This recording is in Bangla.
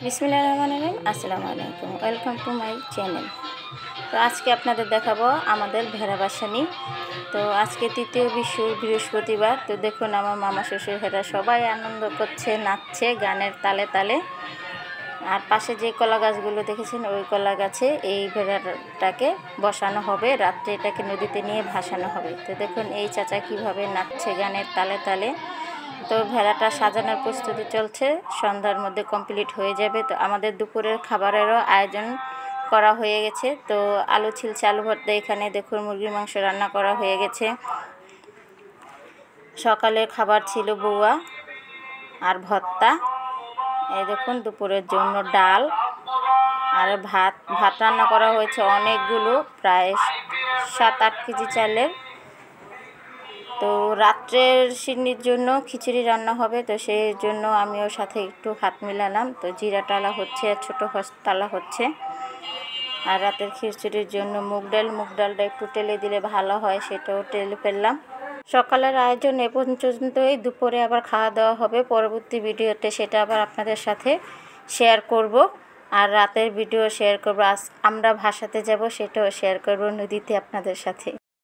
বিসমিল্লাহির রহমানির রহিম। আসসালামু আলাইকুম, ওয়েলকাম টু মাই চ্যানেল। তো আজকে আপনাদের দেখাবো আমাদের ভেড়া বাসানি। তো আজকে তৃতীয় বিশ্ব বৃহস্পতিবার। তো দেখুন আমার মামা শ্বশুর ভেড়া সবাই আনন্দ করছে, নাচছে গানের তালে তালে। আর পাশে যে কলা গাছগুলো দেখেছেন ওই কলা গাছে এই ভেড়াটাকে বসানো হবে, রাত্রে এটাকে নদীতে নিয়ে ভাসানো হবে। তো দেখুন এই চাচা কিভাবে নাচছে গানের তালে তালে। তো ভেড়াটা সাজানোর প্রস্তুতি চলছে, সন্ধ্যার মধ্যে কমপ্লিট হয়ে যাবে। তো আমাদের দুপুরের খাবারেরও আয়োজন করা হয়ে গেছে। তো আলু ছিলছে, আলু ভর্তা, এখানে দেখুন মুরগির মাংস রান্না করা হয়ে গেছে। সকালের খাবার ছিল বউয়া আর ভর্তা। এই দেখুন দুপুরের জন্য ডাল আর ভাত রান্না করা হয়েছে অনেকগুলো, প্রায় 7-8 কেজি চালের। তো রাত্রের সিন্নির জন্য খিচুড়ি রান্না হবে, তো সেই জন্য আমিও সাথে একটু হাত মিলালাম। তো জিরা টালা হচ্ছে, ছোটো তালা হচ্ছে। আর রাতের খিচুড়ির জন্য মুগ ডালটা একটু টেলে দিলে ভালো হয়, সেটাও টেলে ফেললাম। সকালের আয়োজন এ পর্যন্তই। দুপুরে আবার খাওয়া দাওয়া হবে, পরবর্তী ভিডিওতে সেটা আবার আপনাদের সাথে শেয়ার করব। আর রাতের ভিডিও শেয়ার করব, আজ আমরা ভাসাতে যাব সেটাও শেয়ার করব নদীতে আপনাদের সাথে।